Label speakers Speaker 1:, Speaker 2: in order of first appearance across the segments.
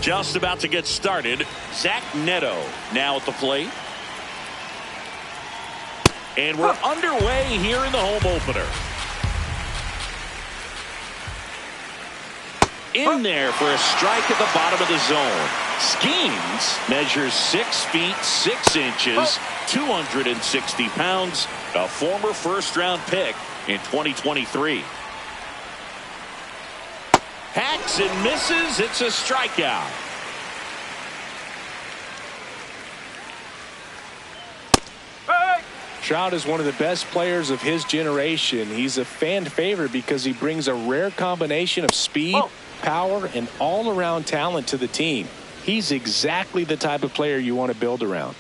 Speaker 1: Just about to get started. Zach Neto now at the plate. And we're underway here in the home opener. In there for a strike at the bottom of the zone. Skeens measures 6 feet 6 inches, 260 pounds, a former first-round pick in 2023. Hacks and misses. It's a strikeout.
Speaker 2: Trout is one of the best players of his generation. He's a fan favorite because he brings a rare combination of speed, power, and all-around talent to the team. He's exactly the type of player you want to build around.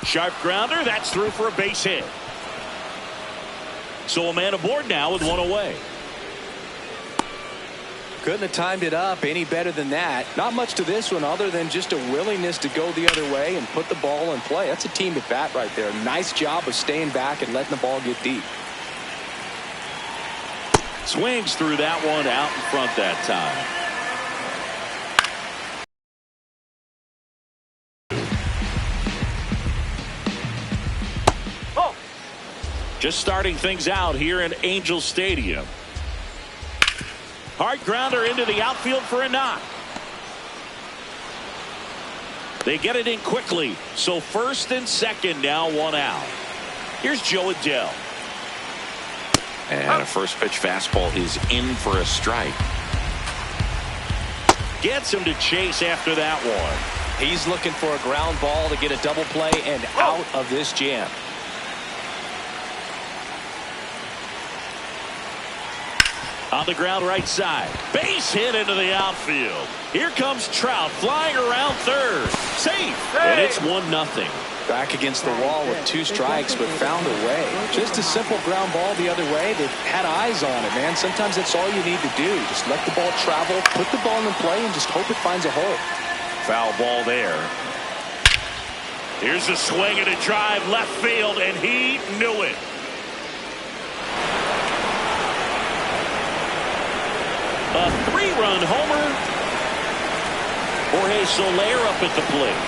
Speaker 1: Sharp grounder. That's through for a base hit. So a man aboard now with one away.
Speaker 2: Couldn't have timed it up any better than that. Not much to this one other than just a willingness to go the other way and put the ball in play. That's a team at bat right there. Nice job of staying back and letting the ball get deep.
Speaker 1: Swings through that one out in front that time. Just starting things out here in Angel Stadium. Hard grounder into the outfield for a knock. They get it in quickly. So first and second now, one out. Here's Joe Adele.
Speaker 3: And a first pitch fastball is in for a strike.
Speaker 1: Gets him to chase after that one.
Speaker 2: He's looking for a ground ball to get a double play and out of this jam.
Speaker 1: On the ground right side. Base hit into the outfield. Here comes Trout flying around third. Safe. And it's 1-0.
Speaker 2: Back against the wall with 2 strikes, but found a way. Just a simple ground ball the other way. They've had eyes on it, man. Sometimes that's all you need to do. Just let the ball travel, put the ball in play, and just hope it finds a hole.
Speaker 1: Foul ball there. Here's a swing and a drive left field, and he knew it. A 3-run homer. Jorge Soler up at the plate.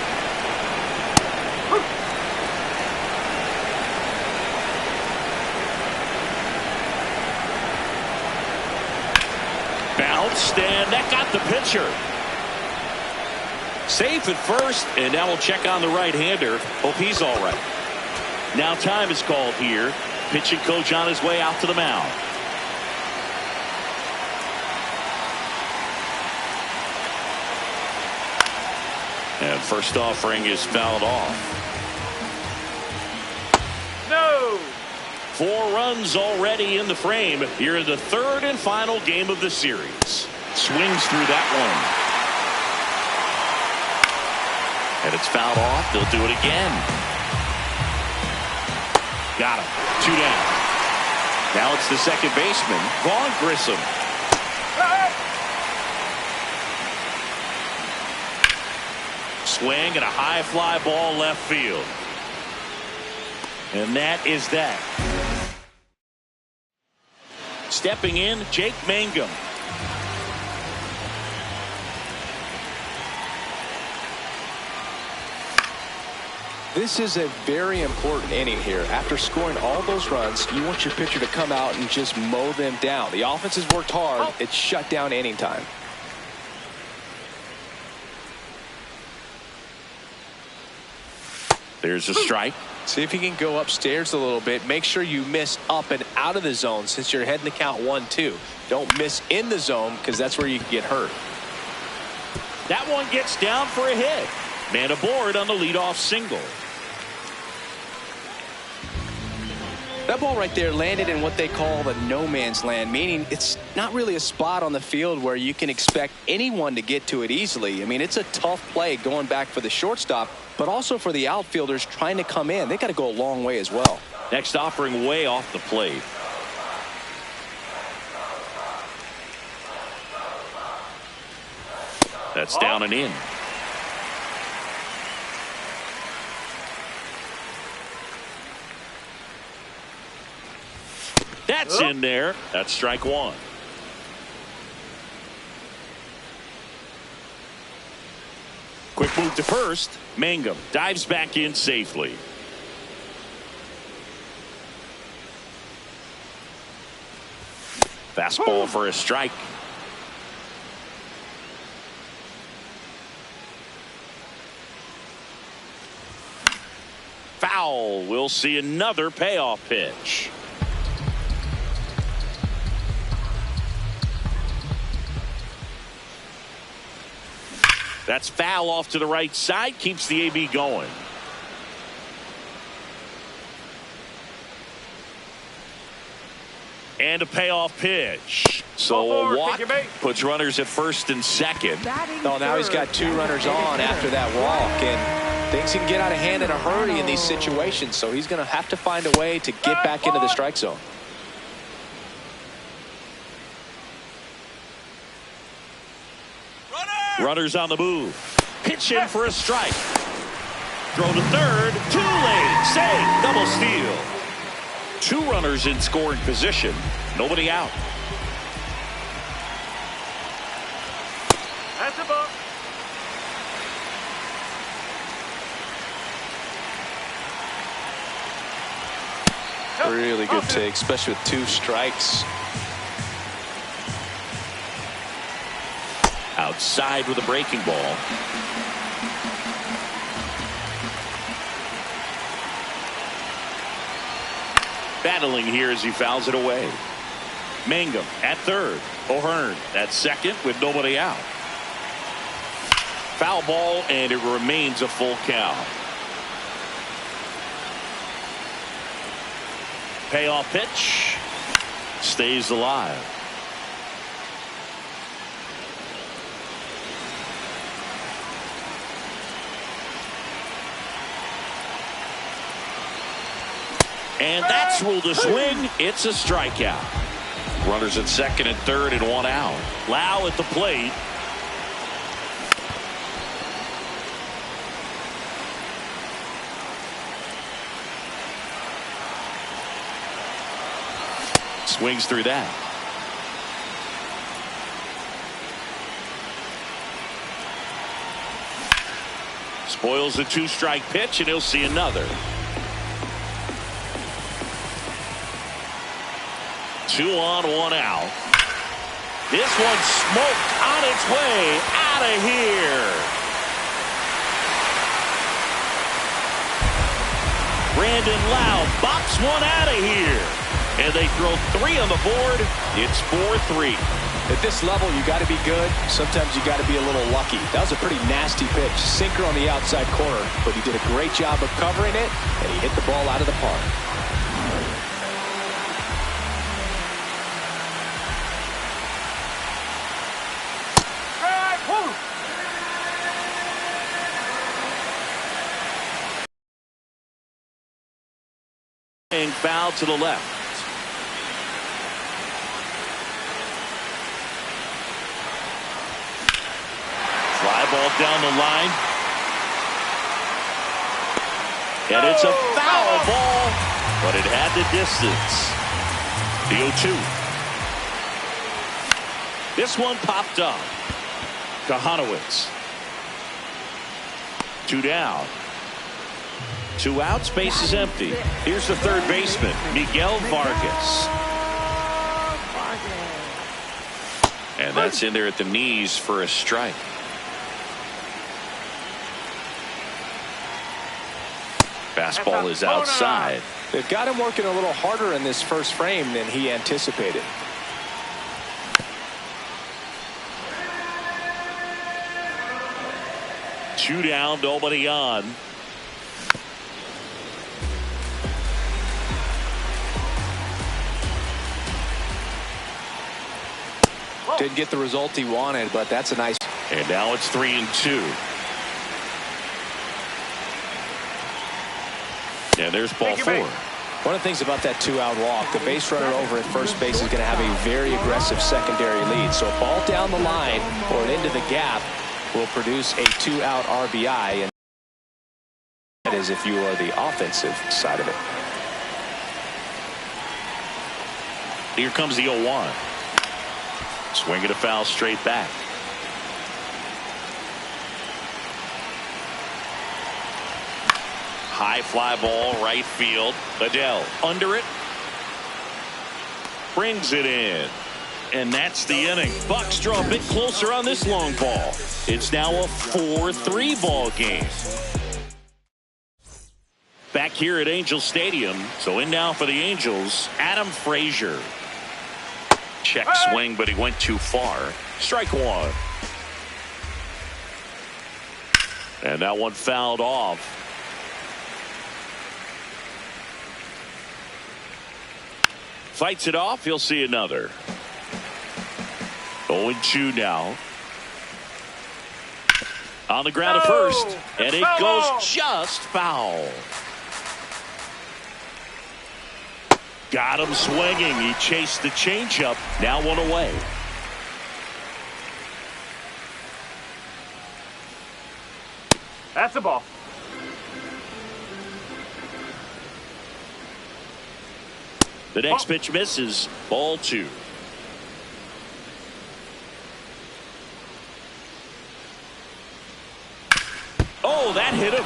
Speaker 1: Bounced, and that got the pitcher. Safe at first, and now we'll check on the right-hander. Hope he's all right. Now time is called here. Pitching coach on his way out to the mound. And first offering is fouled off. No. 4 runs already in the frame here in the 3rd and final game of the series. Swings through that one. And it's fouled off. They'll do it again. Got him. 2 down. Now it's the second baseman, Vaughn Grissom. Swing and a high fly ball left field. And that is that. Stepping in, Jake Mangum.
Speaker 2: This is a very important inning here. After scoring all those runs, you want your pitcher to come out and just mow them down. The offense has worked hard. It's shut down inning time.
Speaker 1: There's a strike.
Speaker 2: See if you can go upstairs a little bit. Make sure you miss up and out of the zone since you're heading to count 1-2. Don't miss in the zone because that's where you can get hurt.
Speaker 1: That one gets down for a hit. Man aboard on the leadoff single.
Speaker 2: That ball right there landed in what they call the no man's land, meaning it's not really a spot on the field where you can expect anyone to get to it easily. I mean, it's a tough play going back for the shortstop, but also for the outfielders trying to come in. They got to go a long way as well.
Speaker 1: Next offering way off the plate. That's down and in. That's in there. That's strike 1. Move to first. Mangum dives back in safely. Fastball for a strike. Foul. We'll see another payoff pitch. That's foul off to the right side. Keeps the AB going. And a payoff pitch. So a walk puts runners at first and second.
Speaker 2: Oh, now he's got 2 runners on after that walk, and things can get out of hand in a hurry in these situations, so he's going to have to find a way to get back into the strike zone.
Speaker 1: Runners on the move. Pitch in for a strike. Throw to third. Too late. Save. Double steal. 2 runners in scoring position. Nobody out.
Speaker 4: That's a ball.
Speaker 2: Really good take, especially with 2 strikes.
Speaker 1: Outside with a breaking ball. Battling here as he fouls it away. Mangum at third. O'Hearn at second with nobody out. Foul ball, and it remains a full count. Payoff pitch. Stays alive. And that's ruled a swing. It's a strikeout. Runners at second and third and 1 out. Lau at the plate. Swings through that. Spoils the 2-strike pitch, and he'll see another. 2 on, 1 out. This one smoked on its way out of here. Brandon Lau bops one out of here. And they throw 3 on the board. It's 4-3.
Speaker 2: At this level, you got to be good. Sometimes you got to be a little lucky. That was a pretty nasty pitch. Sinker on the outside corner. But he did a great job of covering it, and he hit the ball out of the park.
Speaker 1: Foul to the left. Fly ball down the line. And it's a foul ball, but it had the distance. The 0-2. This one popped up. Kahanowitz. 2 down. 2 outs, base is empty. Here's the third baseman, Miguel Vargas. And that's in there at the knees for a strike. Fastball is outside.
Speaker 2: They've got him working a little harder in this first frame than he anticipated.
Speaker 1: Two down, nobody on.
Speaker 2: Didn't get the result he wanted, but that's a nice.
Speaker 1: And now it's 3-2. And there's ball 4.
Speaker 2: One of the things about that 2-out walk, the base runner over at first base is going to have a very aggressive secondary lead. So a ball down the line or into the gap will produce a 2-out RBI. And that is if you are the offensive side of it.
Speaker 1: Here comes the 0-1. Swing and a foul straight back. high fly ball right field. Adele under it. Brings it in. And that's the inning. Bucks draw a bit closer on this long ball. It's now a 4-3 ball game. Back here at Angel Stadium. So in now for the Angels, Adam Frazier. Check swing, but he went too far. Strike one. And that one fouled off. Fights it off. He'll see another. 0-2 now. On the ground at first. And it goes just foul. Got him swinging. He chased the changeup. Now one away.
Speaker 4: That's a ball.
Speaker 1: The next pitch misses. Ball two. Oh, that hit him.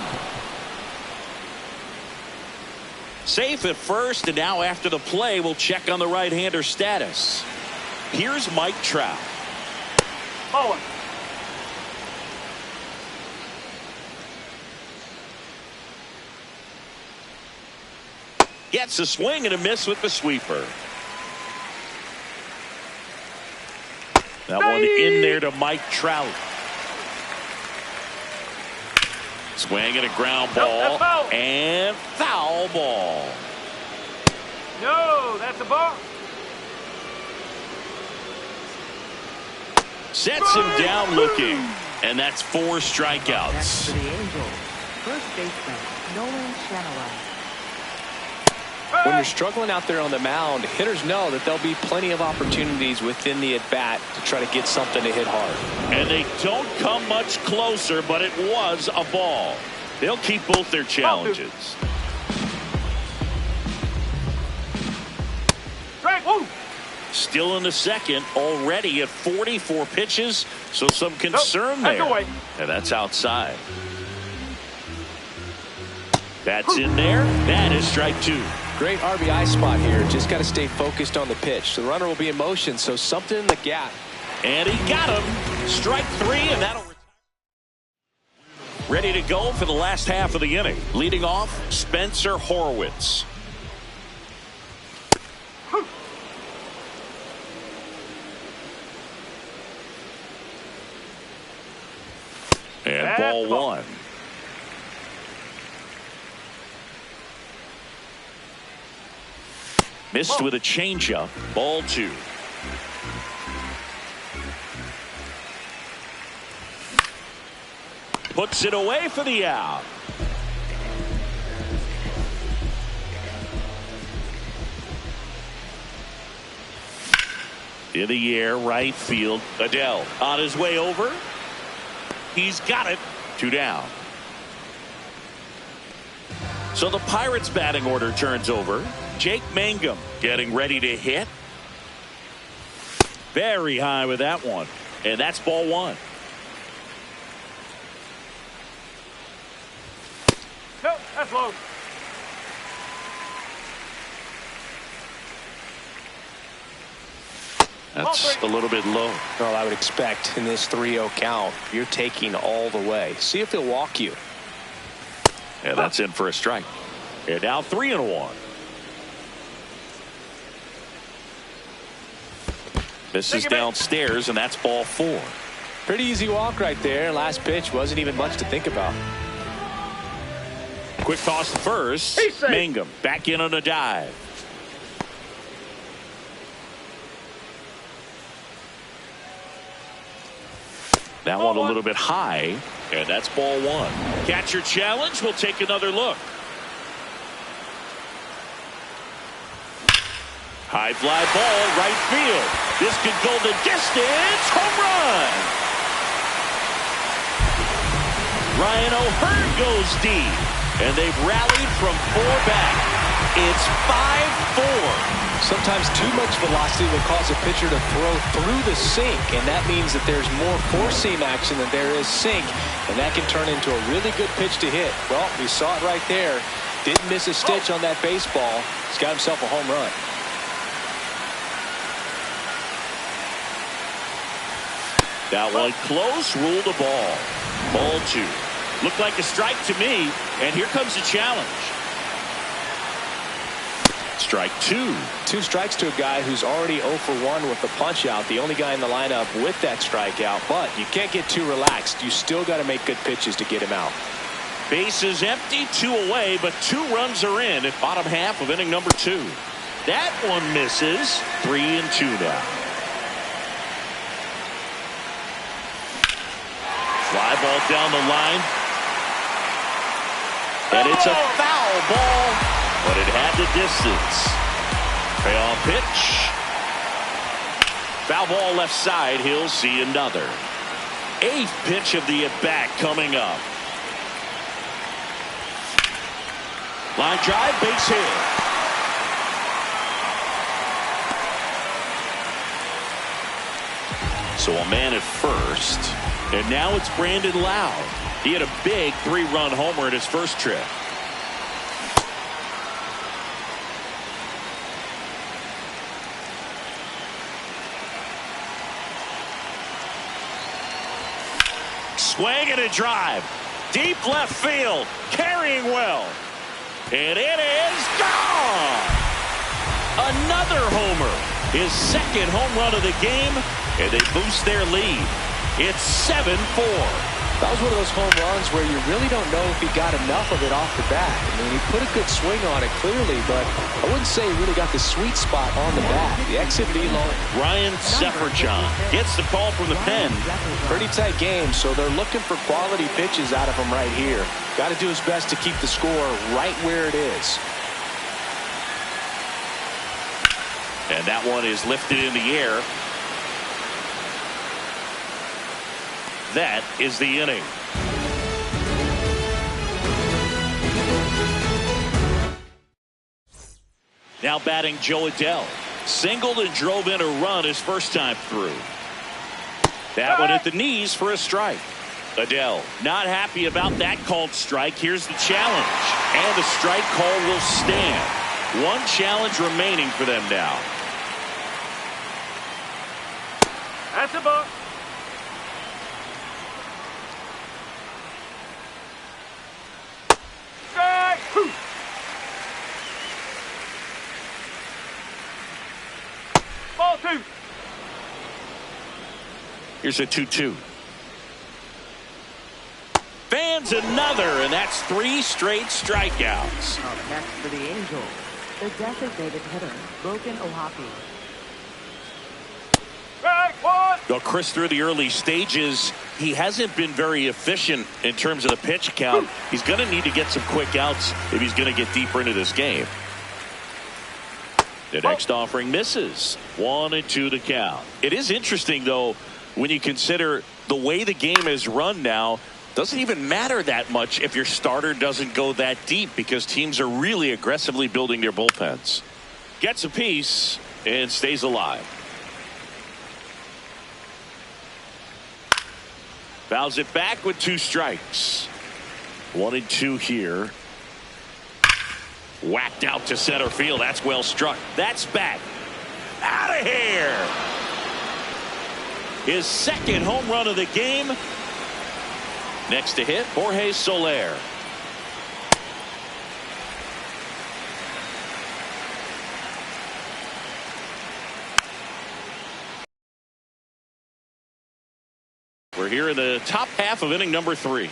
Speaker 1: Safe at first, and now after the play, we'll check on the right-hander status. Here's Mike Trout.
Speaker 4: Oh.
Speaker 1: Gets a swing and a miss with the sweeper. That one in there to Mike Trout. Swing and a ground ball. And foul ball.
Speaker 4: No, that's a ball.
Speaker 1: Sets him down looking. And that's 4 strikeouts.
Speaker 5: Next for the Angels, first baseman Nolan Shanaway.
Speaker 2: When you're struggling out there on the mound, hitters know that there'll be plenty of opportunities within the at-bat to try to get something to hit hard.
Speaker 1: And they don't come much closer, but it was a ball. They'll keep both their challenges. Still in the second, already at 44 pitches, so some concern there. And that's outside. That's in there. That is strike two.
Speaker 2: Great RBI spot here. Just got to stay focused on the pitch. The runner will be in motion, so something in the gap.
Speaker 1: And he got him. Strike three, and that'll retire. Ready to go for the last half of the inning. Leading off, Spencer Horwitz. And ball one. Missed with a changeup. Ball two. Puts it away for the out. In the air, right field. Adele on his way over. He's got it. 2 down. So the Pirates batting order turns over. Jake Mangum getting ready to hit. Very high with that one. And that's ball one.
Speaker 4: No, that's low.
Speaker 1: That's a little bit low.
Speaker 2: Well, I would expect in this 3-0 count, you're taking all the way. See if he'll walk you.
Speaker 1: Yeah, that's in for a strike. And now 3-1. This is downstairs, and that's ball four.
Speaker 2: Pretty easy walk right there. Last pitch wasn't even much to think about.
Speaker 1: Quick toss to first. Mangum back in on a dive. That one a little bit high, and that's ball one. Catcher challenge. We'll take another look. High fly ball, right field. This could go the distance. Home run. Ryan O'Hearn goes deep, and they've rallied from 4 back. It's 5-4.
Speaker 2: Sometimes too much velocity will cause a pitcher to throw through the sink, and that means that there's more four-seam action than there is sink. And that can turn into a really good pitch to hit. Well, we saw it right there. Didn't miss a stitch on that baseball. He's got himself a home run.
Speaker 1: That one close, ruled the ball. Ball 2. Looked like a strike to me, and here comes the challenge. Strike 2.
Speaker 2: 2 strikes to a guy who's already 0 for 1 with the punch out. The only guy in the lineup with that strikeout. But you can't get too relaxed. You still got to make good pitches to get him out.
Speaker 1: Bases empty, 2 away, but 2 runs are in at bottom half of inning number 2. That one misses. 3-2 now. Fly ball down the line. And it's a foul ball, but it had the distance. Payoff pitch. Foul ball left side. He'll see another. 8th pitch of the at-bat coming up. Line drive, base hit. So a man at first. And now it's Brandon Loud. He had a big 3-run homer in his first trip. Swing and a drive. Deep left field. Carrying well. And it is gone. Another homer. His second home run of the game. And they boost their lead. It's 7-4.
Speaker 2: That was one of those home runs where you really don't know if he got enough of it off the bat. I mean, he put a good swing on it clearly, but I wouldn't say he really got the sweet spot on the bat. The exit velo.
Speaker 1: Ryan Sefferchon gets the call from the pen.
Speaker 2: Pretty tight game, so they're looking for quality pitches out of him right here. Got to do his best to keep the score right where it is.
Speaker 1: And that one is lifted in the air. That is the inning. Now batting Joe Adell. Singled and drove in a run his first time through. That one at the knees for a strike. Adell not happy about that called strike. Here's the challenge. And the strike call will stand. One challenge remaining for them now.
Speaker 4: That's a ball. Ball 2.
Speaker 1: Here's a 2-2. Fans another, and that's 3 straight strikeouts.
Speaker 5: Up next for the Angels, the designated hitter, Broken Ohapi.
Speaker 1: Well, Chris, through the early stages, he hasn't been very efficient in terms of the pitch count. He's going to need to get some quick outs if he's going to get deeper into this game. The next offering misses. 1-2 to count. It is interesting, though, when you consider the way the game is run now. Doesn't even matter that much if your starter doesn't go that deep because teams are really aggressively building their bullpens. Gets a piece and stays alive. Fouls it back with 2 strikes. 1-2 here. Whacked out to center field. That's well struck. That's back. Out of here. His second home run of the game. Next to hit, Jorge Soler. We're here in the top half of inning number 3.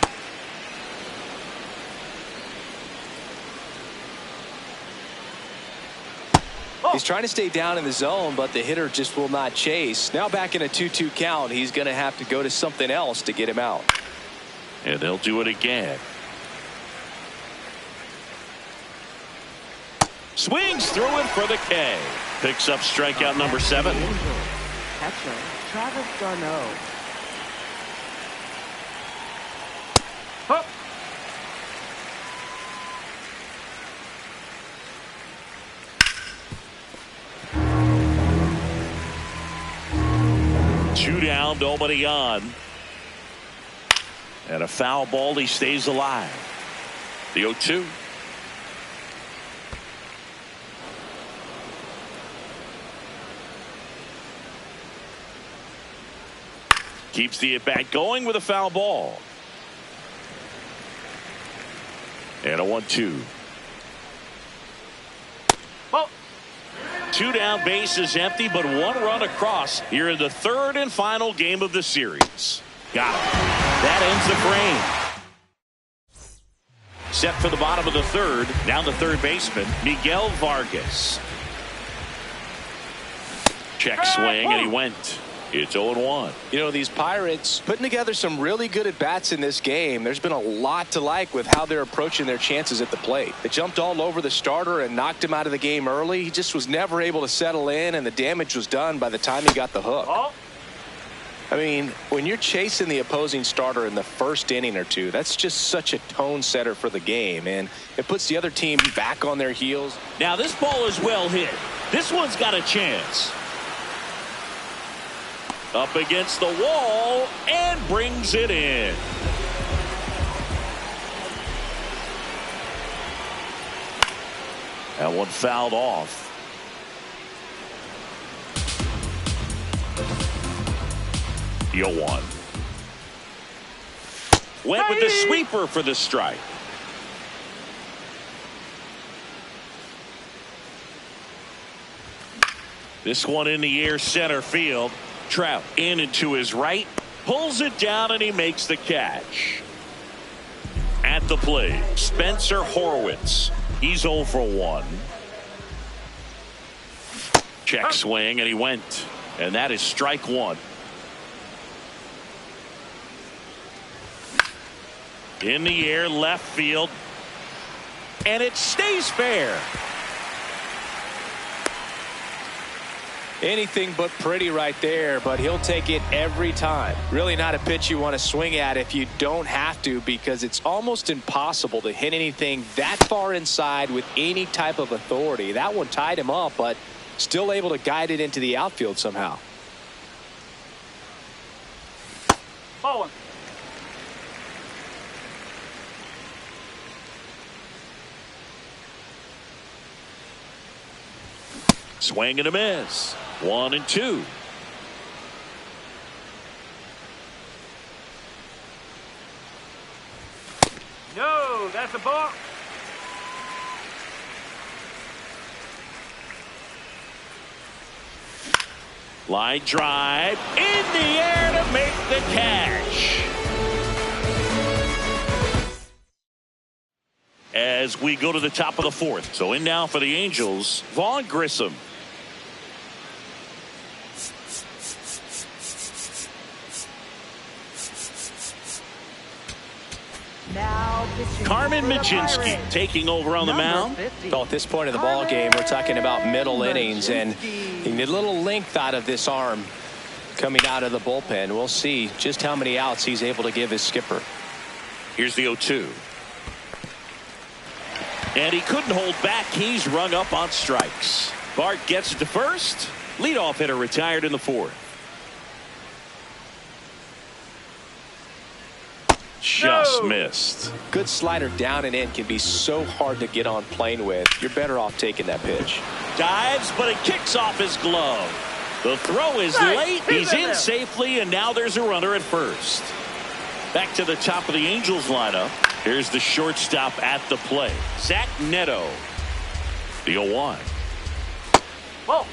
Speaker 2: He's trying to stay down in the zone, but the hitter just will not chase. Now back in a 2-2 count, he's going to have to go to something else to get him out.
Speaker 1: And they'll do it again. Swings through it for the K. Picks up strikeout number 7.
Speaker 5: Catcher, Travis d'Arnaud.
Speaker 4: Up.
Speaker 1: Two down, nobody on. And a foul ball. He stays alive. The 0-2. Keeps the at-bat going with a foul ball. And a 1-2.
Speaker 4: Ball.
Speaker 1: 2 down, base is empty, but 1 run across here in the 3rd and final game of the series. Got it. That ends the frame. Set for the bottom of the 3rd. Down the 3rd baseman, Miguel Vargas. Check swing, and he went. It's 0-1.
Speaker 2: You know, these Pirates putting together some really good at-bats in this game. There's been a lot to like with how they're approaching their chances at the plate. They jumped all over the starter and knocked him out of the game early. He just was never able to settle in, and the damage was done by the time he got the hook.
Speaker 4: Ball.
Speaker 2: I mean, when you're chasing the opposing starter in the first inning or two, that's just such a tone setter for the game, and it puts the other team back on their heels.
Speaker 1: Now this ball is well hit. This one's got a chance. Up against the wall and brings it in. That one fouled off. The 0-1. Went with the sweeper for the strike. This one in the air, center field. Trout in and to his right, pulls it down, and he makes the catch. At the plate, Spencer Horwitz. He's 0 for 1. Check swing, and he went. And that is strike 1. In the air, left field. And it stays fair.
Speaker 2: Anything but pretty right there, but he'll take it every time. Really not a pitch you want to swing at if you don't have to, because it's almost impossible to hit anything that far inside with any type of authority. That one tied him up, but still able to guide it into the outfield somehow.
Speaker 4: Ball 1.
Speaker 1: Swing and a miss. 1-2.
Speaker 4: No, that's a ball.
Speaker 1: Line drive in the air to make the catch. As we go to the top of the 4th. So in now for the Angels, Vaughn Grissom.
Speaker 5: Now pitching
Speaker 1: Carmen
Speaker 5: for the
Speaker 1: Mlodzinski
Speaker 5: Pirates.
Speaker 1: taking over on the mound.
Speaker 5: 50.
Speaker 2: So at this point of the ball game, we're talking about middle innings, and you need a little length out of this arm coming out of the bullpen. We'll see just how many outs he's able to give his skipper.
Speaker 1: Here's the 0-2. And he couldn't hold back. He's rung up on strikes. Bart gets it to first. Leadoff hitter retired in the 4th. Just missed.
Speaker 2: Good slider down and in can be so hard to get on plane with. You're better off taking that pitch.
Speaker 1: Dives, but it kicks off his glove. The throw is late. He's in safely, and now there's a runner at first. Back to the top of the Angels lineup. Here's the shortstop at the plate, Zach Neto. The 0-1.
Speaker 4: Ball.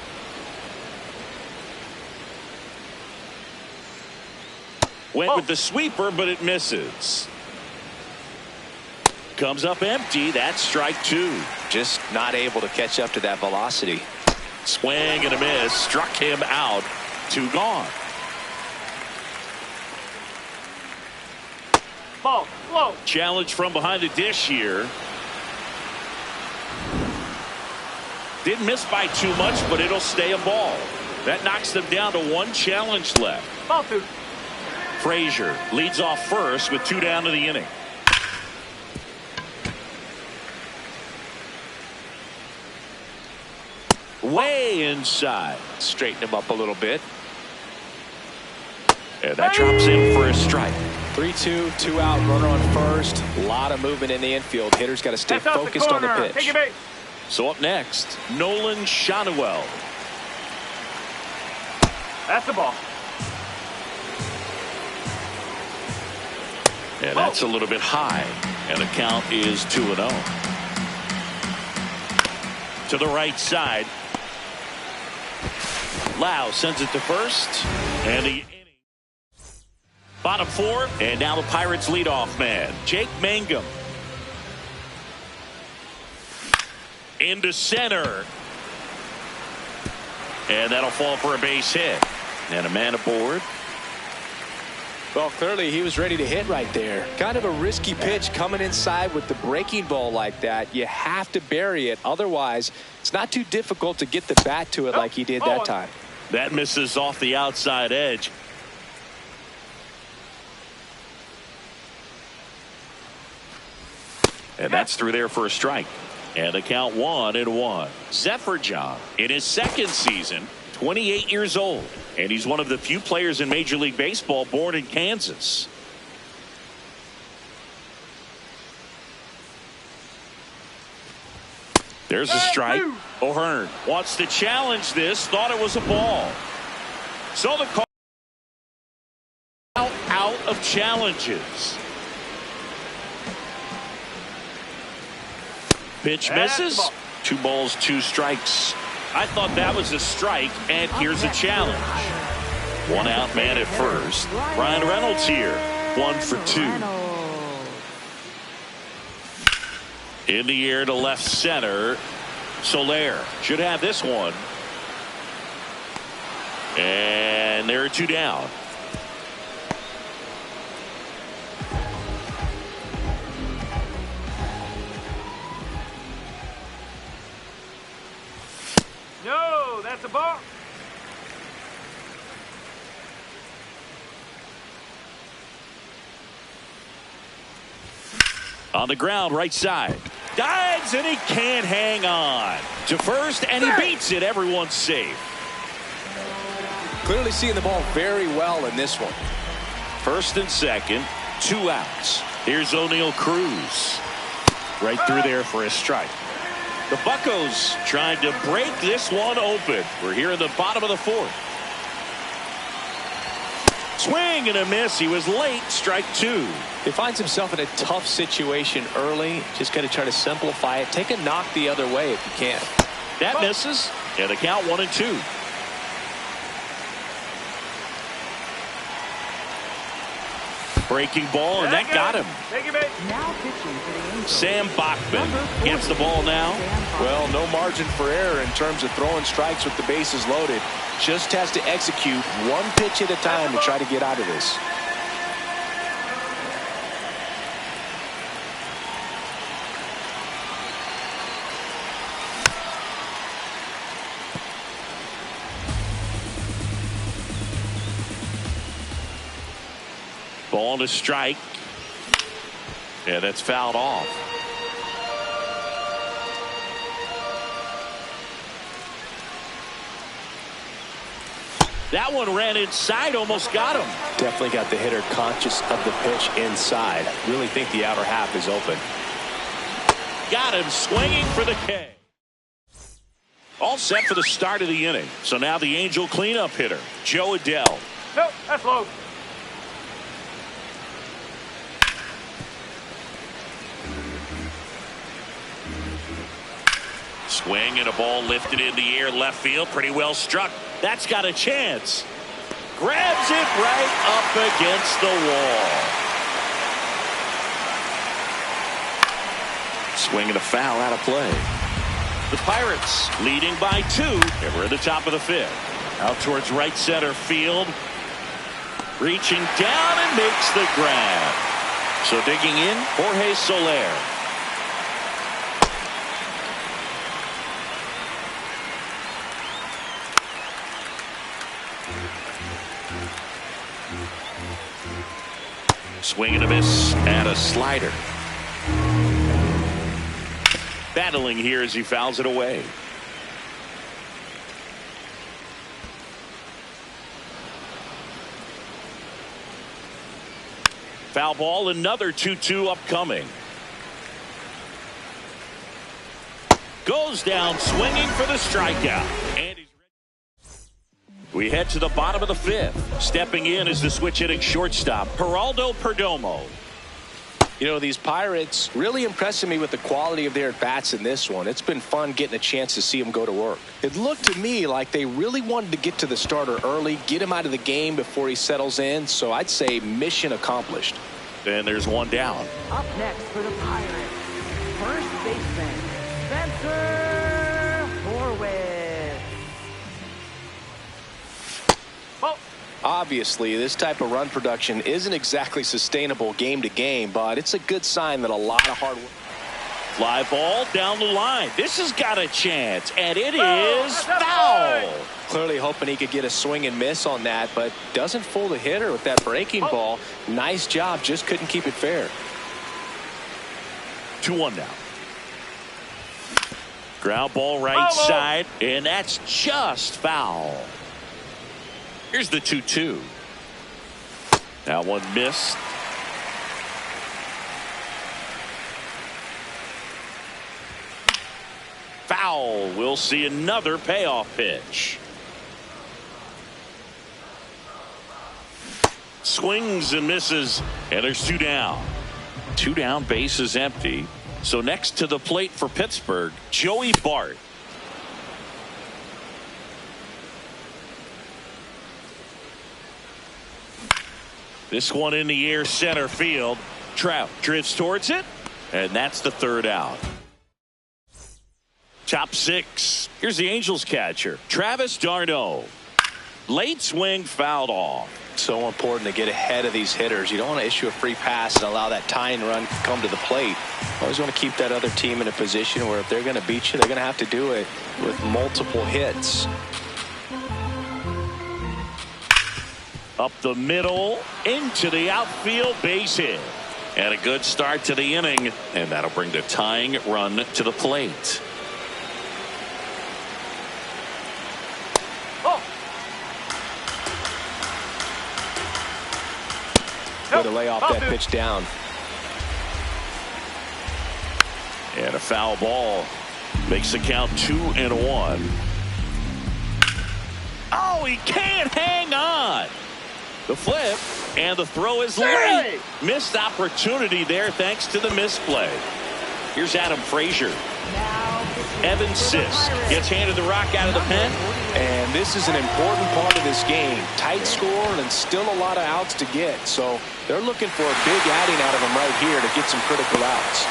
Speaker 1: Went with the sweeper, but it misses. Comes up empty. That's strike 2.
Speaker 2: Just not able to catch up to that velocity.
Speaker 1: Swing and a miss. Struck him out. 2 gone.
Speaker 4: Ball. Low.
Speaker 1: Challenge from behind the dish here. Didn't miss by too much, but it'll stay a ball. That knocks them down to 1 challenge left.
Speaker 4: Ball 2.
Speaker 1: Frazier leads off first with 2 down to the inning. Way inside.
Speaker 2: Straighten him up a little bit.
Speaker 1: And that drops in for a strike.
Speaker 2: 3-2, 2 out, runner on first. A lot of movement in the infield. Hitter's got to stay
Speaker 4: That's out
Speaker 2: focused on the
Speaker 4: corner.
Speaker 2: pitch.
Speaker 4: Take your base.
Speaker 1: So up next, Nolan Shotwell.
Speaker 4: That's the ball.
Speaker 1: And that's a little bit high. And the count is 2-0. To the right side. Lau sends it to first. And the inning. Bottom four. And now the Pirates leadoff man, Jake Mangum. Into center. And that'll fall for a base hit. And a man aboard.
Speaker 2: Well, clearly he was ready to hit right there. Kind of a risky pitch coming inside with the breaking ball like that. You have to bury it. Otherwise, it's not too difficult to get the bat to it like he did that time.
Speaker 1: That misses off the outside edge. And that's through there for a strike. And the count 1-1. Zephyr John in his second season, 28 years old. And he's one of the few players in Major League Baseball born in Kansas. There's a strike. O'Hearn wants to challenge this. Thought it was a ball. So the call out of challenges. Pitch misses. 2 balls, 2 strikes. I thought that was a strike, and here's a challenge. 1 out man at first. Ryan Reynolds here. 1 for 2. In the air to left center. Soler should have this one. And there are 2 down.
Speaker 4: No, that's a ball.
Speaker 1: On the ground, right side. Dives, and he can't hang on. To first, and he beats it. Everyone's safe.
Speaker 2: Clearly seeing the ball very well in this one.
Speaker 1: First and second, 2 outs. Here's O'Neal Cruz. Right through there for a strike. The Buccos trying to break this one open. We're here in the bottom of the 4th. Swing and a miss. He was late. Strike 2.
Speaker 2: He finds himself in a tough situation early. Just got to try to simplify it. Take a knock the other way if you can.
Speaker 1: That misses. And the count 1-2. Breaking ball, and that got him.
Speaker 4: Take your base.
Speaker 5: Now pitching for the Angels.
Speaker 1: Sam Bachman gets the ball now.
Speaker 2: Well, no margin for error in terms of throwing strikes with the bases loaded. Just has to execute 1 pitch at a time to try to get out of this.
Speaker 1: Ball to strike. Yeah, that's fouled off. That one ran inside, almost got him.
Speaker 2: Definitely got the hitter conscious of the pitch inside. Really think the outer half is open.
Speaker 1: Got him swinging for the K. All set for the start of the inning. So now the Angel cleanup hitter, Joe Adell.
Speaker 4: Nope, that's low.
Speaker 1: Swing and a ball lifted in the air left field. Pretty well struck. That's got a chance. Grabs it right up against the wall. Swing and a foul out of play. The Pirates leading by 2. And we're at the top of the 5th. Out towards right center field. Reaching down and makes the grab. So digging in, Jorge Soler. Swing and a miss and a slider. Battling here as he fouls it away. Foul ball, another 2-2 upcoming. Goes down swinging for the strikeout. And we head to the bottom of the fifth. Stepping in is the switch hitting shortstop, Geraldo Perdomo.
Speaker 2: You know, these Pirates really impressing me with the quality of their at-bats in this one. It's been fun getting a chance to see them go to work. It looked to me like they really wanted to get to the starter early, get him out of the game before he settles in. So I'd say mission accomplished.
Speaker 1: And there's one down.
Speaker 5: Up next for the Pirates, first baseman, Spencer Horwitz.
Speaker 4: Oh.
Speaker 2: Obviously, this type of run production isn't exactly sustainable game to game, but it's a good sign that a lot of hard work.
Speaker 1: Fly ball down the line. This has got a chance, and it
Speaker 4: Oh,
Speaker 1: is
Speaker 4: that's
Speaker 1: foul.
Speaker 2: Clearly hoping he could get a swing and miss on that, but doesn't fool the hitter with that breaking ball. Nice job, just couldn't keep it fair.
Speaker 1: 2-1 now. Ground ball right side, and that's just foul. Here's the 2-2. That one missed. Foul. We'll see another payoff pitch. Swings and misses, and there's 2 down. 2 down, base is empty. So next to the plate for Pittsburgh, Joey Bart. This one in the air, center field. Trout drifts towards it, and that's the 3rd out. Top 6. Here's the Angels catcher, Travis d'Arnaud. Late swing, fouled off.
Speaker 2: So important to get ahead of these hitters. You don't want to issue a free pass and allow that tying run to come to the plate. Always want to keep that other team in a position where if they're going to beat you, they're going to have to do it with multiple hits.
Speaker 1: Up the middle, into the outfield, base hit. And a good start to the inning, and that'll bring the tying run to the plate.
Speaker 2: Way to lay off that pitch down.
Speaker 1: And a foul ball makes the count 2-1. Oh, he can't hang on. The flip and the throw is late. Missed opportunity there thanks to the misplay. Here's Adam Frazier. Evan Sisk gets handed the rock out of the pen.
Speaker 2: And this is an important part of this game. Tight score and still a lot of outs to get. So they're looking for a big outing out of him right here to get some critical outs.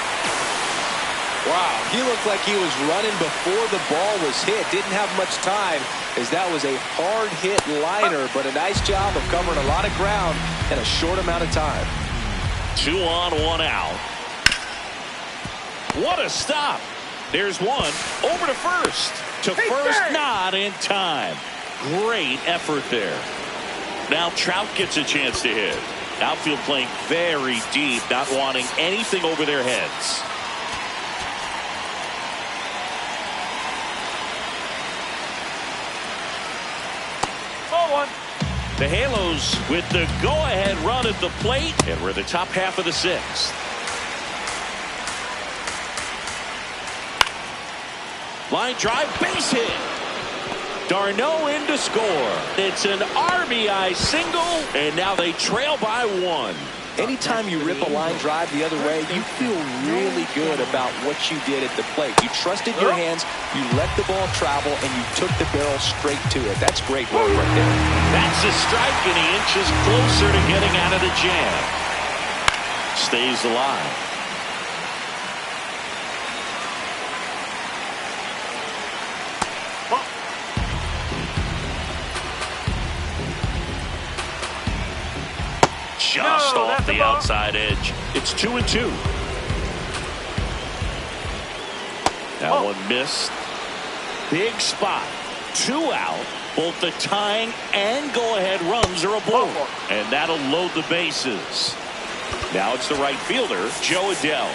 Speaker 2: Wow, he looked like he was running before the ball was hit. Didn't have much time as that was a hard hit liner, but a nice job of covering a lot of ground in a short amount of time.
Speaker 1: 2 on, 1 out. What a stop. There's one over to first. To first, not in time. Great effort there. Now Trout gets a chance to hit. Outfield playing very deep, not wanting anything over their heads. The Halos with the go-ahead run at the plate, and we're in the top half of the 6th. Line drive, base hit. d'Arnaud in to score. It's an RBI single, and now they trail by 1.
Speaker 2: Anytime you rip a line drive the other way, you feel really good about what you did at the plate. You trusted your hands, you let the ball travel, and you took the barrel straight to it. That's great work right there.
Speaker 1: That's a strike, and he inches closer to getting out of the jam. Stays alive. Just off the outside edge. It's 2-2. That one missed. Big spot. 2 out. Both the tying and go-ahead runs are aboard. And that'll load the bases. Now it's the right fielder, Joe Adell.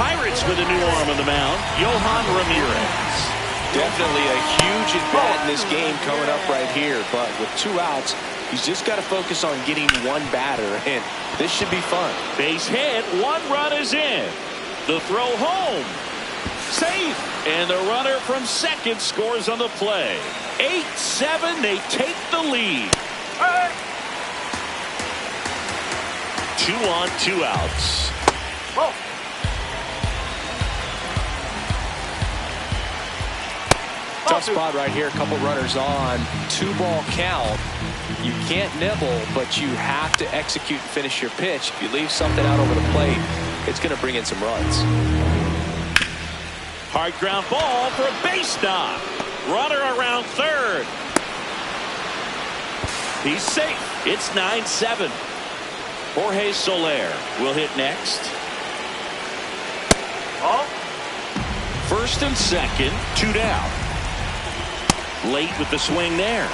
Speaker 1: Pirates with a new arm on the mound, Yohan Ramirez.
Speaker 2: Definitely a huge at-bat in this game coming up right here. But with 2 outs, he's just got to focus on getting 1 batter, and this should be fun.
Speaker 1: Base hit. 1 run is in. The throw home. Safe. And the runner from second scores on the play. 8-7. They take the lead. 2 on, 2 outs.
Speaker 2: Tough spot right here. A couple runners on. 2-ball count. You can't nibble, but you have to execute and finish your pitch. If you leave something out over the plate, it's going to bring in some runs.
Speaker 1: Hard ground ball for a base knock. Runner around third. He's safe. It's 9-7. Jorge Soler will hit next. First and second, 2 down. Late with the swing there.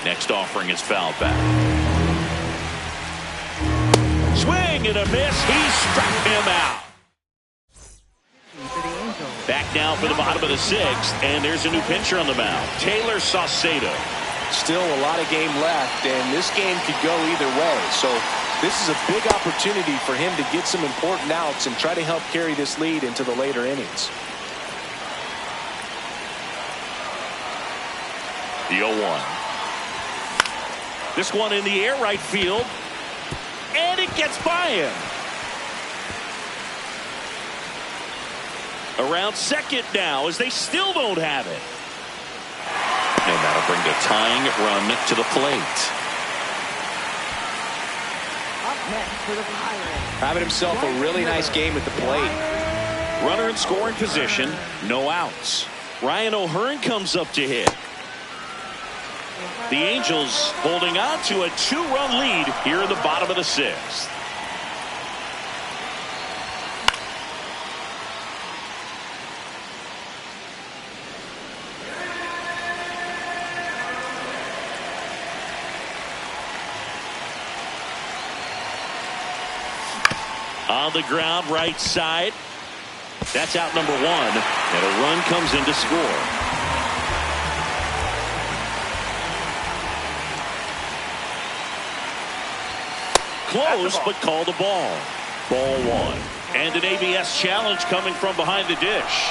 Speaker 1: Next offering is fouled back. Swing and a miss. He struck him out. Back now for the bottom of the 6th, and there's a new pitcher on the mound, Taylor Saucedo.
Speaker 2: Still a lot of game left, and this game could go either way. So this is a big opportunity for him to get some important outs and try to help carry this lead into the later innings.
Speaker 1: The 0-1. This one in the air, right field, and it gets by him. Around second now as they still don't have it.
Speaker 3: And that'll bring the tying run to the plate.
Speaker 5: Up next for the Pirates.
Speaker 2: Having himself a really nice game at the plate.
Speaker 1: Runner in scoring position, no outs. Ryan O'Hearn comes up to hit. The Angels holding on to a 2-run lead here in the bottom of the 6th. On the ground, right side. That's out number 1, and a run comes in to score. Close, but called a ball. Ball 1. And an ABS challenge coming from behind the dish.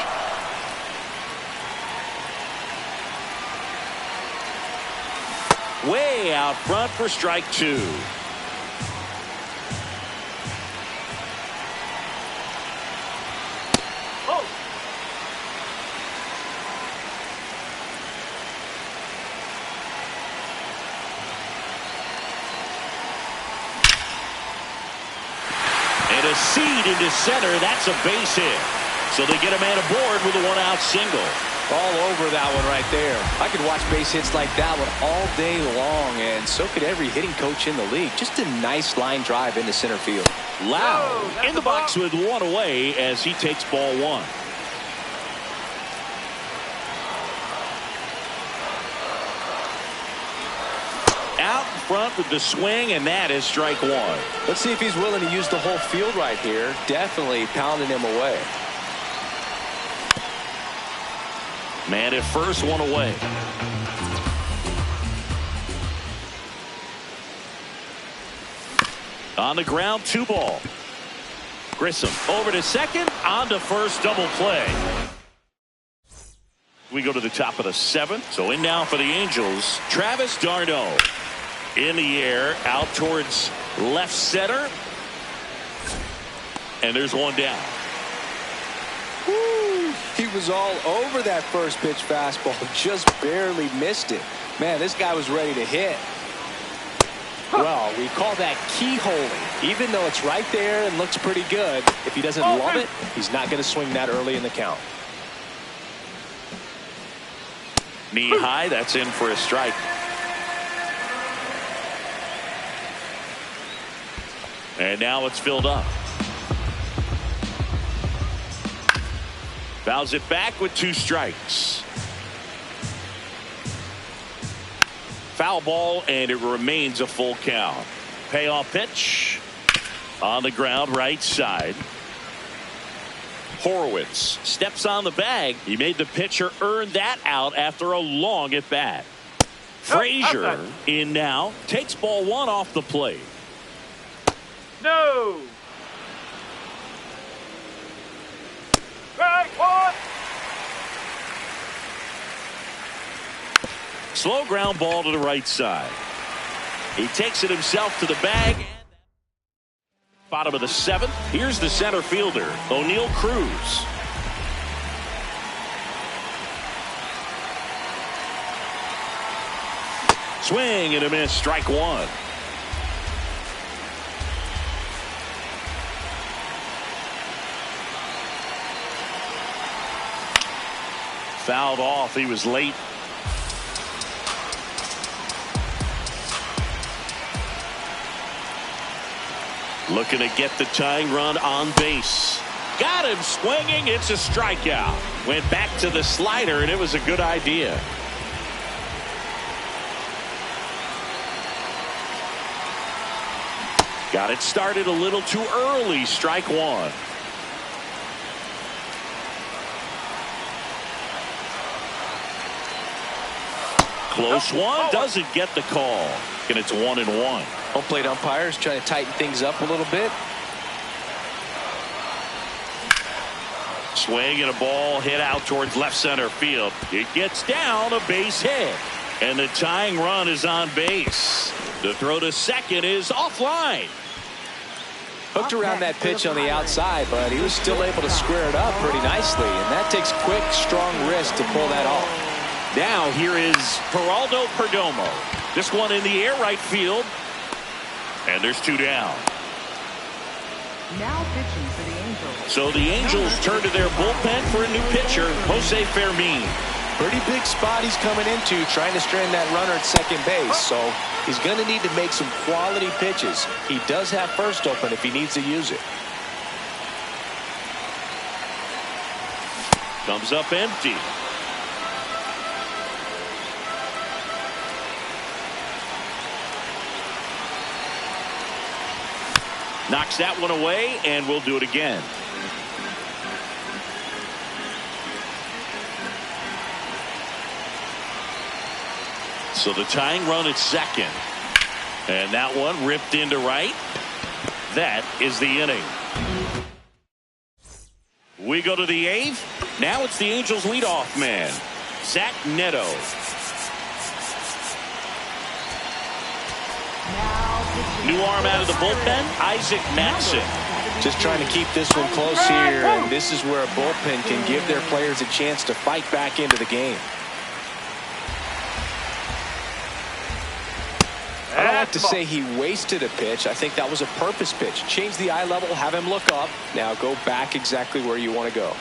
Speaker 1: Way out front for strike 2. And a seed into center. That's a base hit. So they get a man aboard with a 1-out single.
Speaker 2: All over that one right there. I could watch base hits like that one all day long, and so could every hitting coach in the league. Just a nice line drive into center field.
Speaker 1: Loud in the box with 1 away as he takes ball 1. Out in front with the swing, and that is strike 1.
Speaker 2: Let's see if he's willing to use the whole field right here. Definitely pounding him away.
Speaker 1: Man at first, 1 away. On the ground, 2 ball. Grissom over to second, on to first, double play. We go to the top of the 7th. So in now for the Angels, Travis d'Arnaud. In the air, out towards left center. And there's 1 down.
Speaker 2: Woo! He was all over that first pitch fastball, just barely missed it. Man, this guy was ready to hit. Well, we call that keyholing. Even though it's right there and looks pretty good, if he doesn't love it, he's not going to swing that early in the count.
Speaker 1: Knee high, that's in for a strike. And now it's filled up. Fouls it back with 2 strikes. Foul ball, and it remains a full count. Payoff pitch on the ground, right side. Horowitz steps on the bag. He made the pitcher earn that out after a long at bat. Frazier in now, takes ball one off the plate.
Speaker 4: No. Strike one.
Speaker 1: Slow ground ball to the right side. He takes it himself to the bag. Bottom of the seventh. Here's the center fielder, O'Neal Cruz. Swing and a miss, strike one. Fouled off. He was late. Looking to get the tying run on base. Got him swinging. It's a strikeout. Went back to the slider, and it was a good idea. Got it started a little too early. Strike one. Close one. Doesn't get the call. And it's 1-1.
Speaker 2: Home plate umpires trying to tighten things up a little bit.
Speaker 1: Swing and a ball hit out towards left center field. It gets down, a base hit. And the tying run is on base. The throw to second is offline.
Speaker 2: Hooked around that pitch on the outside, but he was still able to square it up pretty nicely. And that takes quick, strong wrist to pull that off.
Speaker 1: Now here is Geraldo Perdomo. This one in the air right field. And there's two down.
Speaker 5: Now pitching for the Angels.
Speaker 1: So the Angels turn to their bullpen for a new pitcher, Jose Fermin.
Speaker 2: Pretty big spot he's coming into, trying to strand that runner at second base. So he's going to need to make some quality pitches. He does have first open if he needs to use it.
Speaker 1: Comes up empty. Knocks that one away, and we'll do it again. So the tying run at second. And that one ripped into right. That is the inning. We go to the eighth. Now it's the Angels leadoff man, Zach Neto. New arm out of the bullpen, Isaac Matson.
Speaker 2: Just trying to keep this one close here, and this is where a bullpen can give their players a chance to fight back into the game. I don't like to say he wasted a pitch. I think that was a purpose pitch. Change the eye level, have him look up. Now go back exactly where you want to go.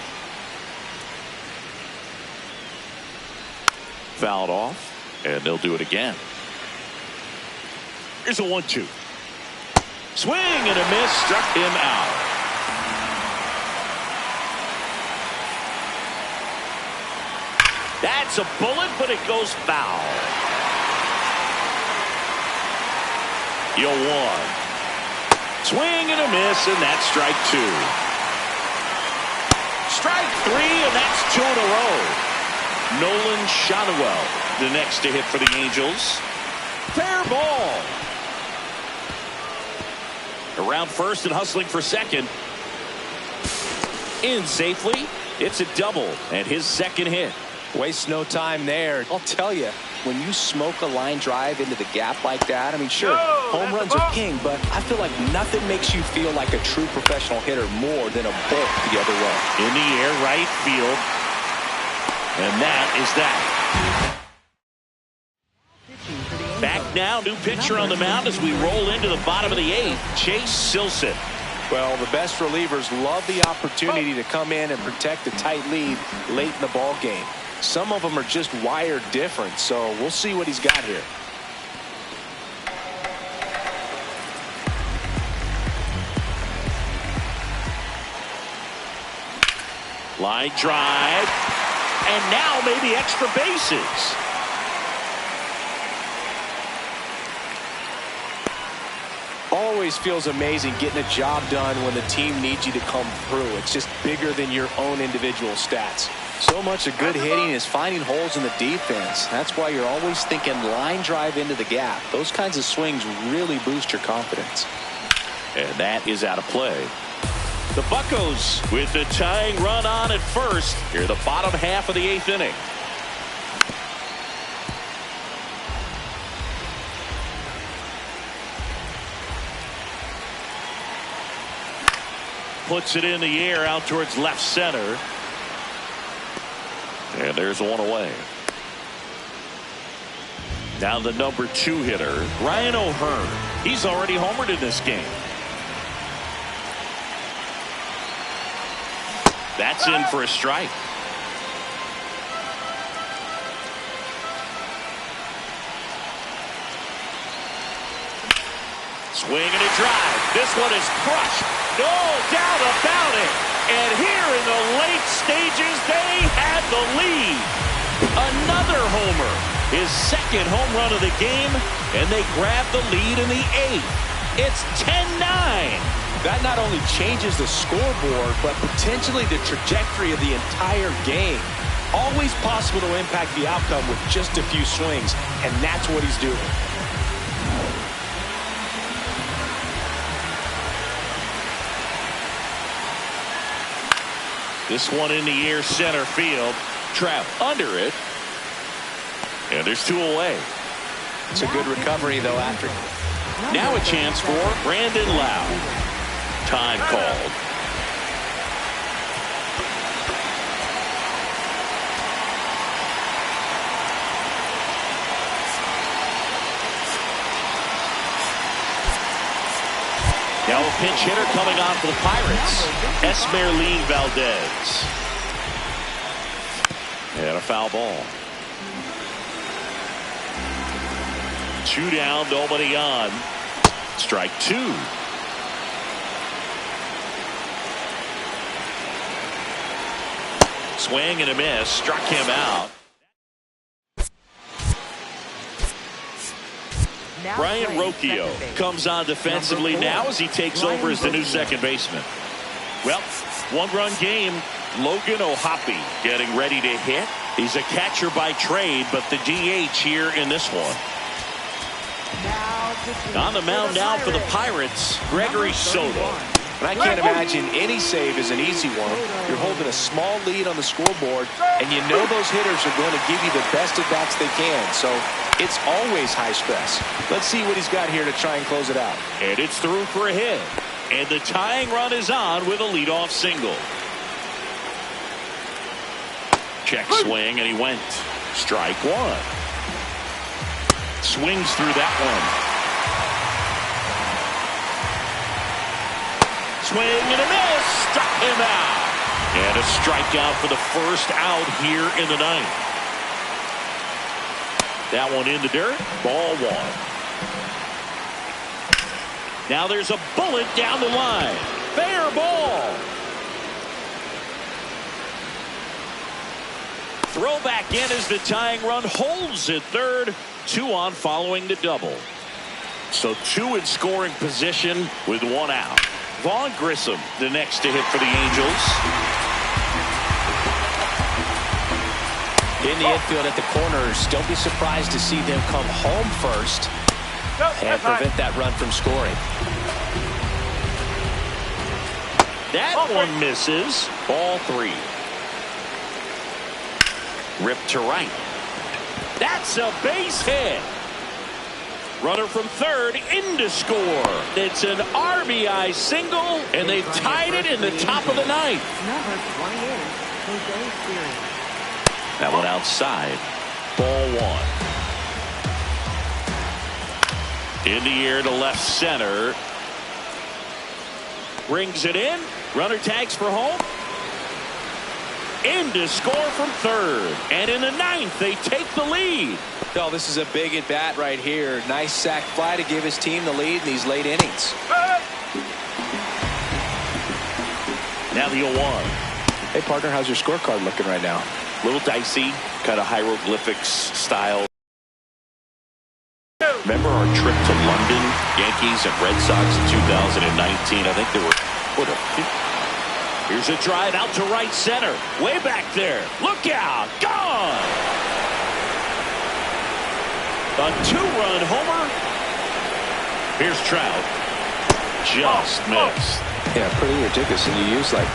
Speaker 1: Fouled off, and they'll do it again. Here's a 1-2. Swing and a miss, struck him out. That's a bullet, but it goes foul. You'll one. Swing and a miss, and that's strike two. Strike three, and that's two in a row. Nolan Shotwell, the next to hit for the Angels. Fair ball. Around first and hustling for second. In safely. It's a double and his second hit.
Speaker 2: Waste no time there. I'll tell you, when you smoke a line drive into the gap like that, I mean, sure, home runs are king, but I feel like nothing makes you feel like a true professional hitter more than a bolt the other way.
Speaker 1: In the air right field. And that is that. Back now, new pitcher on the mound as we roll into the bottom of the eighth, Chase Silseth.
Speaker 2: Well, the best relievers love the opportunity to come in and protect a tight lead late in the ball game. Some of them are just wired different, so we'll see what he's got here.
Speaker 1: Line drive, and now maybe extra bases.
Speaker 2: Always always feels amazing getting a job done when the team needs you to come through. It's just bigger than your own individual stats. So much of good hitting is finding holes in the defense. That's why you're always thinking line drive into the gap. Those kinds of swings really boost your confidence.
Speaker 1: And that is out of play. The Buccos with the tying run on at first. Here the bottom half of the 8th inning. Puts it in the air out towards left center. And there's one away. Now the number 2 hitter, Ryan O'Hearn. He's already homered in this game. That's in for a strike. Swing and a drive. This one is crushed. No doubt about it. And here in the late stages, they had the lead. Another homer. His second home run of the game, and they grab the lead in the 8th. It's 10-9.
Speaker 2: That not only changes the scoreboard, but potentially the trajectory of the entire game. Always possible to impact the outcome with just a few swings, and that's what he's doing.
Speaker 1: This one in the air center field. Trap under it. And there's 2 away.
Speaker 2: It's a good recovery, though, after.
Speaker 1: Now a chance for Brandon Lau. Time called. Now a pinch hitter coming on for the Pirates. Esmeralyn Valdez. And a foul ball. 2 down, nobody on. Strike 2. Swing and a miss. Struck him out. Brian Rocchio comes on defensively now as he takes over as the new second baseman. Well, 1-run game. Logan O'Hoppe getting ready to hit. He's a catcher by trade, but the DH here in this one. On the mound now for the Pirates, Gregory Soto.
Speaker 2: And I can't imagine any save is an easy one. You're holding a small lead on the scoreboard, and you know those hitters are going to give you the best at-bats they can. So it's always high stress. Let's see what he's got here to try and close it out.
Speaker 1: And it's through for a hit. And the tying run is on with a leadoff single. Check swing, and he went. Strike 1. Swings through that one. Swing and a miss. Struck him out. And a strikeout for the first out here in the 9th. That one in the dirt. Ball 1. Now there's a bullet down the line. Fair ball. Throw back in as the tying run holds at third. 2 on following the double. So 2 in scoring position with 1 out. Vaughn Grissom, the next to hit for the Angels.
Speaker 2: In the infield at the corners, don't be surprised to see them come home first and prevent that run from scoring.
Speaker 1: That one misses. Ball 3. Ripped to right. That's a base hit. Runner from third in to score. It's an RBI single, and they've tied it in the top of the 9th.
Speaker 5: Number 28, Jose Siri.
Speaker 1: That one outside. Ball 1. In the air to left center. Brings it in. Runner tags for home. In to score from third. And in the 9th, they take the lead.
Speaker 2: Oh, this is a big at bat right here. Nice sac fly to give his team the lead in these late innings.
Speaker 1: Now the 0-1.
Speaker 2: Hey, partner, how's your scorecard looking right now?
Speaker 1: Little dicey, kind of hieroglyphics style.
Speaker 3: Remember our trip to London, Yankees and Red Sox in 2019? I think there were,
Speaker 1: Here's a drive out to right center. Way back there. Look out. Gone. A two-run homer. Here's Trout. Just missed.
Speaker 2: Yeah, pretty ridiculous. And you use like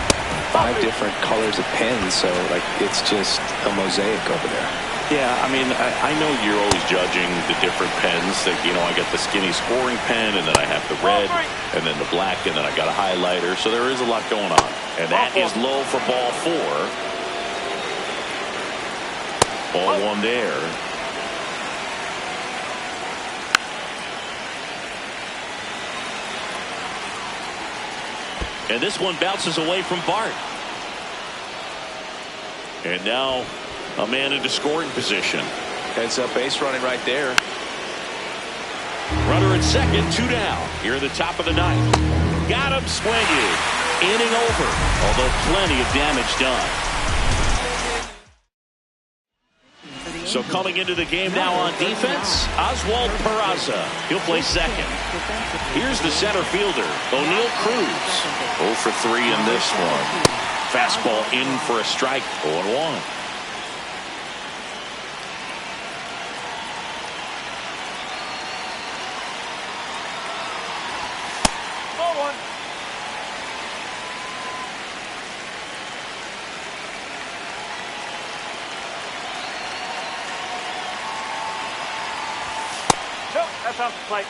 Speaker 2: 5 different colors of pens, so like it's just a mosaic over there.
Speaker 3: Yeah, I mean, I know you're always judging the different pens. That, you know, I got the skinny scoring pen, and then I have the red, and then the black, and then I got a highlighter. So there is a lot going on. And that is low for ball 4. Ball 1 there.
Speaker 1: And this one bounces away from Bart. And now a man into scoring position.
Speaker 2: Heads up base running right there.
Speaker 1: Runner at second, 2 down. Here in the top of the 9th. Got him swinging. Inning over. Although plenty of damage done. So coming into the game now on defense, Oswald Peraza. He'll play second. Here's the center fielder, O'Neal Cruz.
Speaker 3: 0 for 3 in this one.
Speaker 1: Fastball in for a strike, 0-1.
Speaker 4: That's off the plate.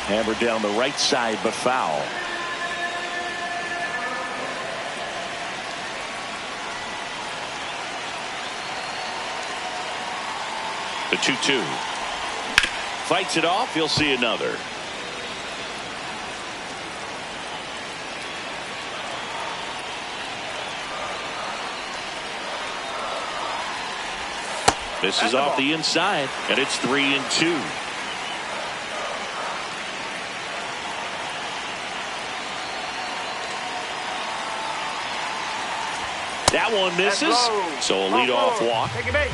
Speaker 1: Hammered down the right side, but foul. The 2-2. Fights it off. He'll see another. This is off the inside, and it's 3-2. That one misses, so a leadoff walk.
Speaker 4: Take a base.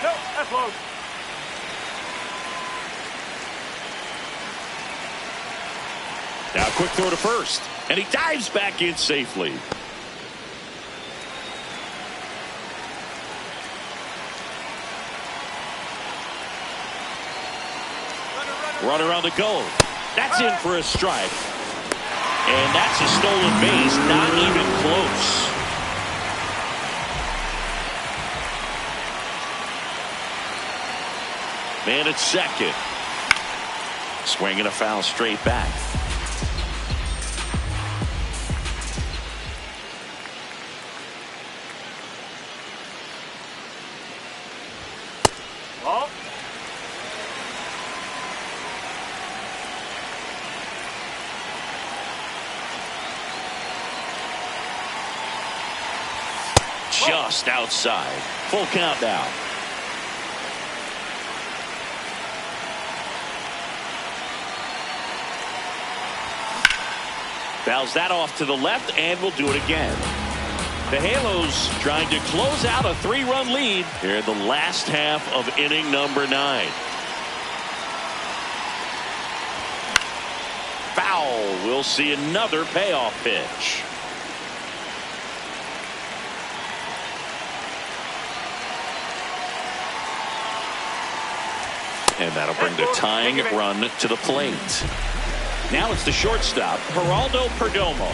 Speaker 4: Nope, that's low.
Speaker 1: Now a quick throw to first, and he dives back in safely. Runner on the go. That's in for a strike. And that's a stolen base, not even close. Man at second. Swinging a foul straight back.
Speaker 4: Ball.
Speaker 1: Just outside. Full count now. Fouls that off to the left, and will do it again. The Halos trying to close out a 3-run lead here in the last half of inning number 9. Foul. We'll see another payoff pitch.
Speaker 3: And that'll bring the tying run to the plate.
Speaker 1: Now it's the shortstop, Geraldo Perdomo.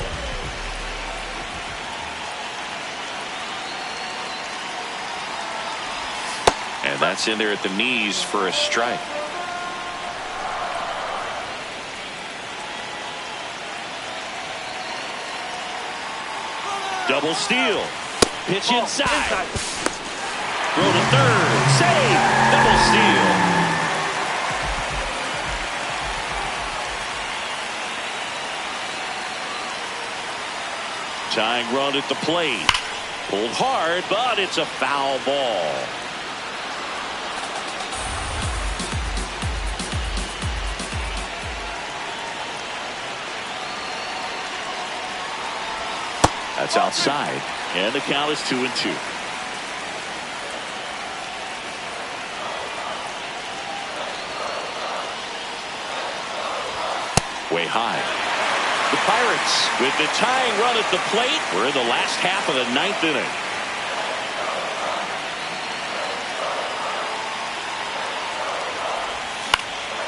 Speaker 3: And that's in there at the knees for a strike.
Speaker 1: Double steal. Pitch inside. Throw to third. Save. Double steal. Tying run at the plate. Pulled hard, but it's a foul ball. That's outside, and the count is 2-2. Way high. The Pirates with the tying run at the plate. We're in the last half of the 9th inning.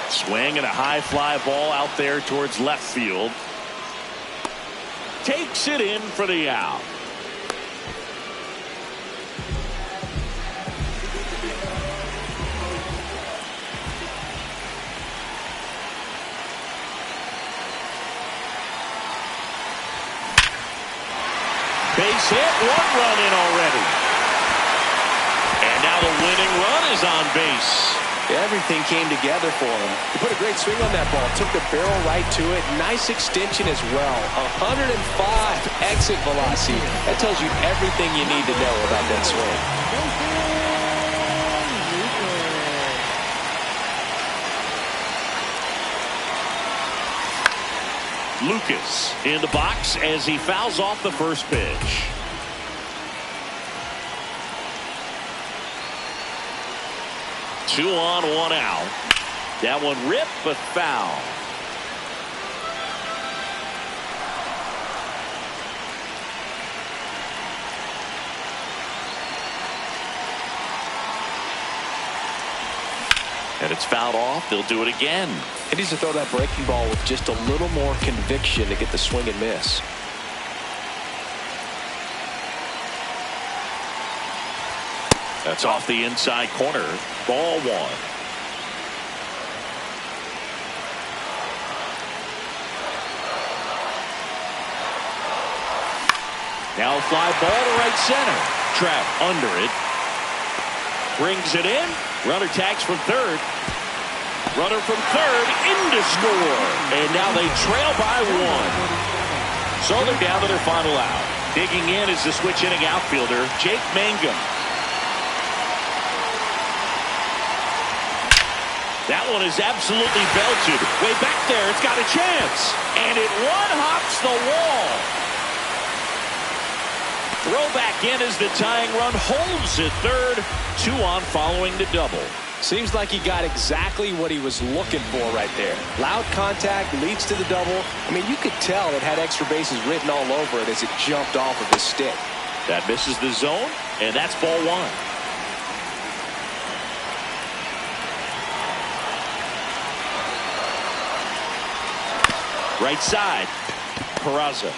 Speaker 1: Swing and a high fly ball out there towards left field. Takes it in for the out. Base hit, 1 run in already. And now the winning run is on base.
Speaker 2: Everything came together for him. He put a great swing on that ball. Took the barrel right to it. Nice extension as well. 105 exit velocity. That tells you everything you need to know about that swing.
Speaker 1: Lucas in the box as he fouls off the first pitch. Two on, 1 out. That one ripped, but foul. And it's fouled off. They'll do it again.
Speaker 2: He needs to throw that breaking ball with just a little more conviction to get the swing and miss.
Speaker 1: That's off the inside corner. Ball 1. Now a fly ball to right center. Trap under it. Brings it in. Runner tags from third. Runner from third in to score. And now they trail by 1. So they're down to their final out. Digging in is the switch inning outfielder, Jake Mangum. That one is absolutely belted. Way back there, it's got a chance. And it one-hops the wall. Throw back in as the tying run holds at third. 2 on following the double.
Speaker 2: Seems like he got exactly what he was looking for right there. Loud contact leads to the double. I mean, you could tell it had extra bases written all over it as it jumped off of his stick.
Speaker 1: That misses the zone, and that's ball 1. Right side, Peraza.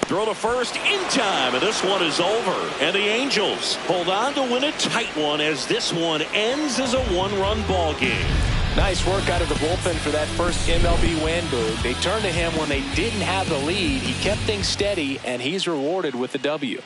Speaker 1: Throw to first in time, and this one is over. And the Angels hold on to win a tight one as this one ends as a 1-run ball game.
Speaker 2: Nice work out of the bullpen for that first MLB win, Boog. They turned to him when they didn't have the lead. He kept things steady, and he's rewarded with the W.